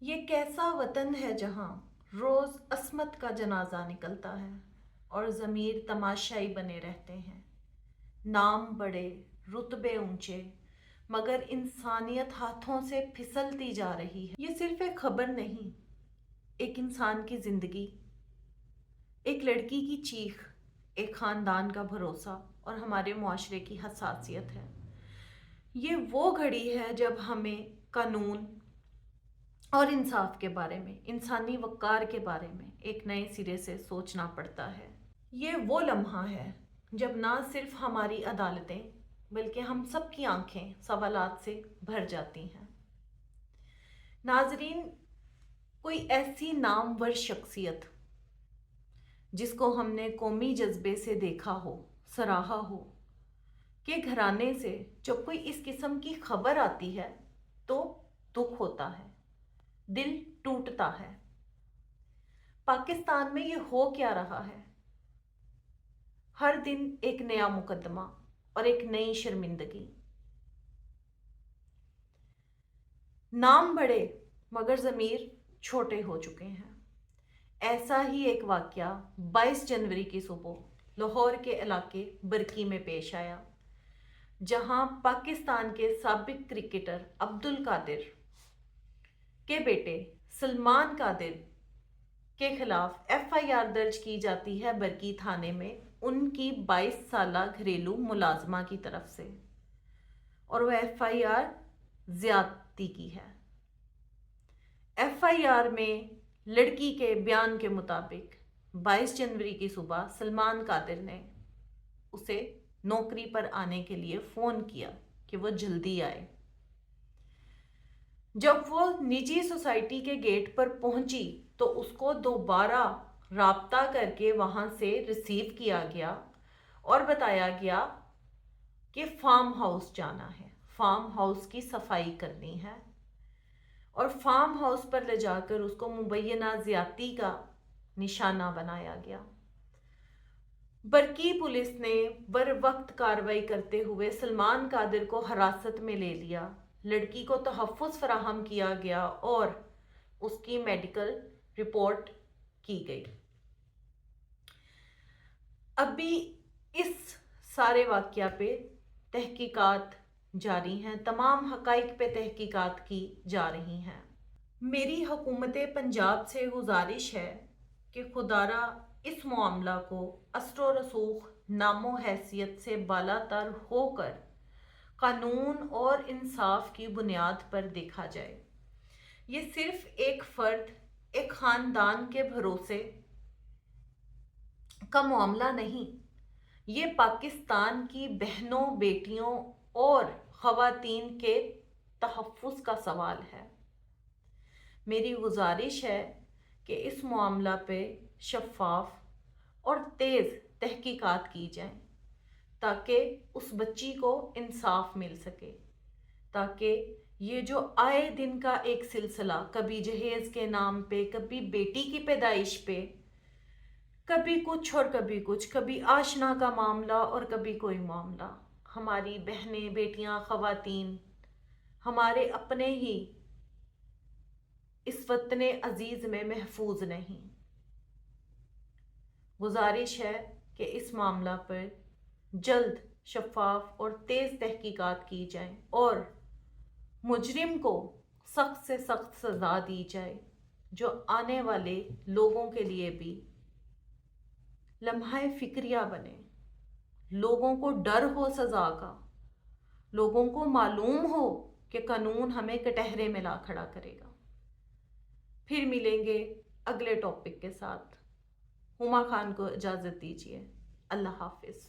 یہ کیسا وطن ہے جہاں روز عصمت کا جنازہ نکلتا ہے اور ضمیر تماشائی بنے رہتے ہیں۔ نام بڑے، رتبے اونچے، مگر انسانیت ہاتھوں سے پھسلتی جا رہی ہے۔ یہ صرف ایک خبر نہیں، ایک انسان کی زندگی، ایک لڑکی کی چیخ، ایک خاندان کا بھروسہ اور ہمارے معاشرے کی حساسیت ہے۔ یہ وہ گھڑی ہے جب ہمیں قانون اور انصاف کے بارے میں، انسانی وقار کے بارے میں ایک نئے سرے سے سوچنا پڑتا ہے۔ یہ وہ لمحہ ہے جب نہ صرف ہماری عدالتیں بلکہ ہم سب کی آنکھیں سوالات سے بھر جاتی ہیں۔ ناظرین، کوئی ایسی نامور شخصیت جس کو ہم نے قومی جذبے سے دیکھا ہو، سراہا ہو، کہ گھرانے سے جب کوئی اس قسم کی خبر آتی ہے تو دکھ ہوتا ہے، دل ٹوٹتا ہے۔ پاکستان میں یہ ہو کیا رہا ہے؟ ہر دن ایک نیا مقدمہ اور ایک نئی شرمندگی۔ نام بڑے مگر ضمیر چھوٹے ہو چکے ہیں۔ ایسا ہی ایک واقعہ 22 جنوری کی صبح لاہور کے علاقے برکی میں پیش آیا، جہاں پاکستان کے سابق کرکٹر عبدالقادر کے بیٹے سلمان قادر کے خلاف ایف آئی آر درج کی جاتی ہے برکی تھانے میں ان کی 22 سالہ گھریلو ملازمہ کی طرف سے، اور وہ ایف آئی آر زیادتی کی ہے۔ ایف آئی آر میں لڑکی کے بیان کے مطابق 22 جنوری کی صبح سلمان قادر نے اسے نوکری پر آنے کے لیے فون کیا کہ وہ جلدی آئے۔ جب وہ نجی سوسائٹی کے گیٹ پر پہنچی تو اس کو دوبارہ رابطہ کر کے وہاں سے ریسیو کیا گیا اور بتایا گیا کہ فارم ہاؤس جانا ہے، فارم ہاؤس کی صفائی کرنی ہے، اور فارم ہاؤس پر لے جا کر اس کو مبینہ زیادتی کا نشانہ بنایا گیا۔ برکی پولیس نے بر وقت کارروائی کرتے ہوئے سلمان قادر کو حراست میں لے لیا، لڑکی کو تحفظ فراہم کیا گیا اور اس کی میڈیکل رپورٹ کی گئی۔ ابھی اس سارے واقعہ پہ تحقیقات جاری ہیں، تمام حقائق پہ تحقیقات کی جا رہی ہیں۔ میری حکومت پنجاب سے گزارش ہے کہ خدارا اس معاملہ کو اثر و رسوخ، نام و حیثیت سے بالاتر ہو کر قانون اور انصاف کی بنیاد پر دیکھا جائے۔ یہ صرف ایک فرد، ایک خاندان کے بھروسے کا معاملہ نہیں، یہ پاکستان کی بہنوں، بیٹیوں اور خواتین کے تحفظ کا سوال ہے۔ میری گزارش ہے کہ اس معاملہ پہ شفاف اور تیز تحقیقات کی جائیں تاکہ اس بچی کو انصاف مل سکے، تاکہ یہ جو آئے دن کا ایک سلسلہ، کبھی جہیز کے نام پہ، کبھی بیٹی کی پیدائش پہ، کبھی کچھ اور کبھی کچھ، کبھی آشنا کا معاملہ اور کبھی کوئی معاملہ، ہماری بہنیں، بیٹیاں، خواتین، ہمارے اپنے ہی اس وطن عزیز میں محفوظ نہیں۔ گزارش ہے کہ اس معاملہ پر جلد، شفاف اور تیز تحقیقات کی جائیں اور مجرم کو سخت سے سخت سزا دی جائے، جو آنے والے لوگوں کے لیے بھی لمحہ فکریہ بنے، لوگوں کو ڈر ہو سزا کا، لوگوں کو معلوم ہو کہ قانون ہمیں کٹہرے میں لا کھڑا کرے گا۔ پھر ملیں گے اگلے ٹاپک کے ساتھ۔ ہما خان کو اجازت دیجیے۔ اللہ حافظ۔